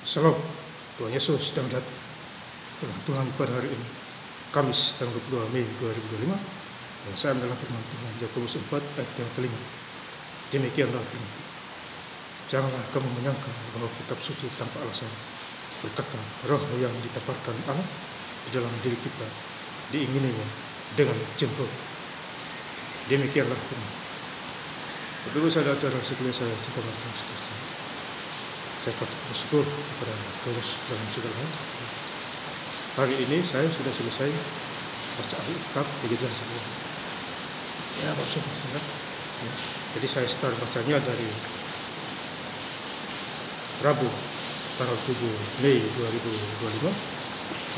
Shalom, Tuhan Yesus sedang datang. Tuhan pada hari ini, Kamis tanggal 22 Mei 2025, dan saya adalah firman Tuhan Yakobus 4 ayat yang kelima. Demikianlah firman Tuhan. Janganlah kamu menyangka bahwa kitab suci tanpa alasan berkata, roh yang ditempatkan Allah di dalam diri kita diingininya dengan cemburu. Demikianlah firman. Bapak-Ibu saudara sekalian saya cinta Tuhan. Saya patut bersyukur kepada Tuhan dalam segala hal. Hari ini saya sudah selesai baca Alkitab begitu saja. Ya, maksudnya. Ya. Jadi saya start bacanya dari Rabu tanggal 7 Mei 2025,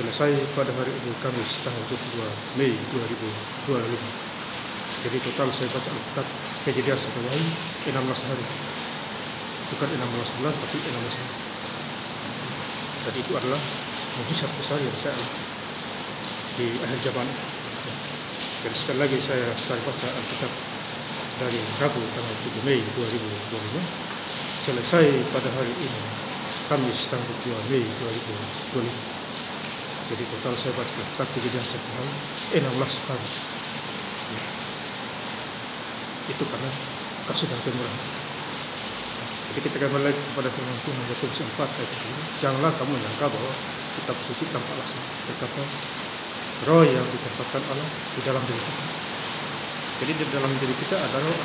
selesai pada hari ini Kamis tanggal 22 Mei 2025. Jadi total saya baca Alkitab Kejadian sampai Wahyu 16 hari. Bukan 16 bulan, tapi 16 hari. Jadi itu adalah mujizat besar yang saya alami di akhir zaman. Jadi sekali lagi saya sekali baca Alkitab dari Rabu tanggal 7 Mei 2025, selesai pada hari ini Kamis tanggal 2 Mei 2025. Jadi total saya baca Alkitab Kejadian sampai Wahyu 16 hari. Itu karena kasih dan kemurahan. Jadi kita kembali kepada firman Tuhan Yakobus 4 ayat 5. Janganlah kamu menyangka bahwa kitab suci tanpa alasan berkata, roh yang ditempatkan Allah di dalam diri kita. Jadi di dalam diri kita ada roh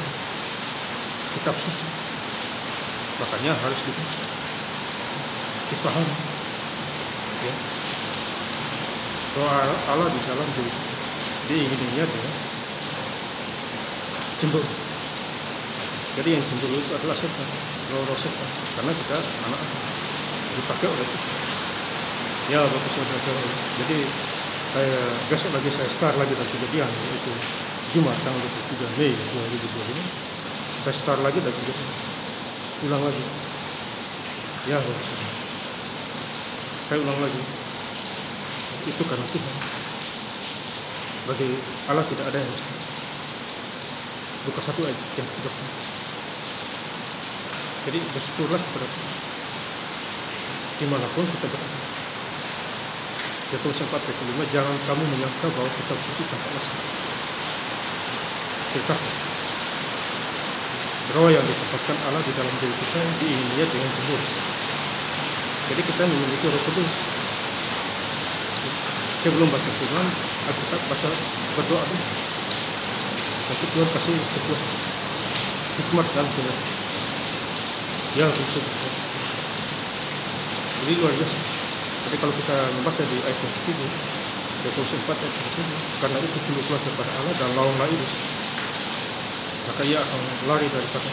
kitab suci. Makanya harus dipahami. Ya. Roh Allah di dalam diri kita. Diingininya dengan cemburu. Jadi yang cemburu itu adalah setan, roh setan, karena kita anak dipakai oleh itu. Ya, Bapak Saudara. Jadi besok lagi saya start lagi dari Kejadian, yaitu Jumat tanggal 23 Mei 2025. Saya start lagi dari Kejadian, ulang lagi. Ya, Bapak Saudara. Saya ulang lagi. Itu karena Tuhan. Bagi Allah tidak ada yang mustahil. Lukas 1 ayat yang 30. Jadi bersyukurlah kepada Tuhan dimanapun kita berada. Yakobus 4 ayat 5, jangan kamu menyangka bahwa kitab suci tanpa alasan. Kita roh yang ditempatkan Allah di dalam diri kita diingininya dengan cemburu. Jadi kita memiliki roh kudus. Sebelum baca firman, kita baca berdoa dulu. Nanti Tuhan kasih kekuatan hikmat dalam firman. Ya, betul. Jadi luar biasa. Jadi kalau kita membaca di ayat yang ketiga, Yakobus 4 ayat ketiga, karena itu tunduklah kepada Allah dan lawanlah iblis, maka ia akan lari daripada.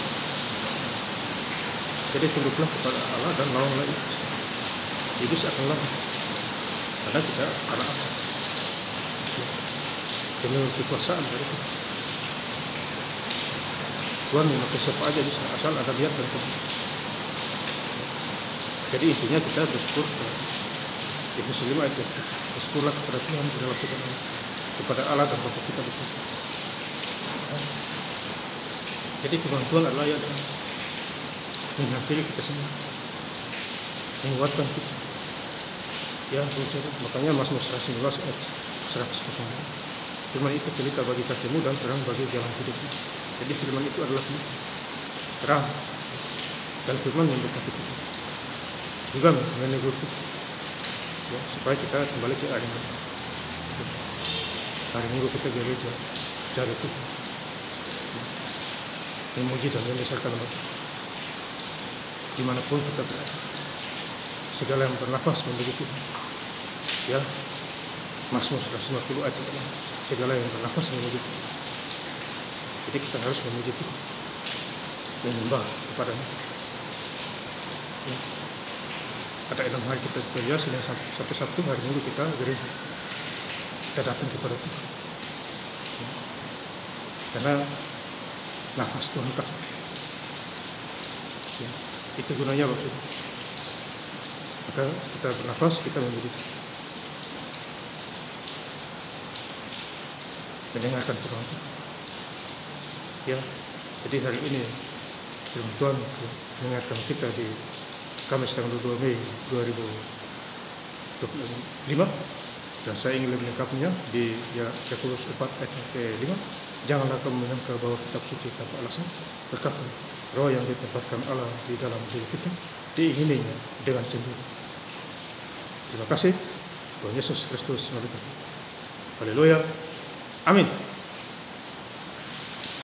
Jadi tunduklah kepada Allah dan lawanlah iblis. Iblis akan lari. Karena kita anak Allah. Dengan kekuasaan dari Tuhan. Tuhan memakai siapa aja bisa, asal ada lihat dan kebenaran. Jadi intinya kita bersyukur Ibnu Muslim ayat bersyukurlah kepada Tuhan di dalam segala kepada Allah dan Bapa kita bersama. Jadi firman Tuhan adalah yang menghampiri kita semua, menguatkan kita. Ya, makanya Mazmur 119 ayat 100. Firman itu pelita bagi kakimu dan terang bagi jalan hidupmu. Jadi firman itu adalah terang dan firman mendekati kita. Juga menegur kita, ya, supaya kita kembali ke hari Minggu. Hari Minggu kita gereja, cari Tuhan, memuji dan membesarkan nama Tuhan. Dimanapun kita berada, segala yang bernafas memuji Tuhan. Ya, Mazmur 150 ayat segala yang bernafas memuji Tuhan. Jadi kita harus memuji Tuhan, menyembah kepada-Nya. Ya. Ada 6 hari kita bekerja, Senin sampai Sabtu, hari Minggu kita gereja. Kita datang kepada Tuhan. Ya. Karena nafas Tuhan kasih. Ya. Itu gunanya waktu itu. Maka kita bernafas, kita memuji Tuhan. Mendengarkan firman Tuhan. Ya, jadi hari ini firman Tuhan mengingatkan kita di Kamis tanggal 22 Mei 2025. Dan saya ingin lebih lengkapnya di Yakobus 4 ayat ke-5. Janganlah kamu menyangka bahwa kitab suci tanpa alasan berkata, roh yang ditempatkan Allah di dalam diri kita diingininya dengan cemburu. Terima kasih. Tuhan Yesus Kristus memberkati. Haleluya. Amin.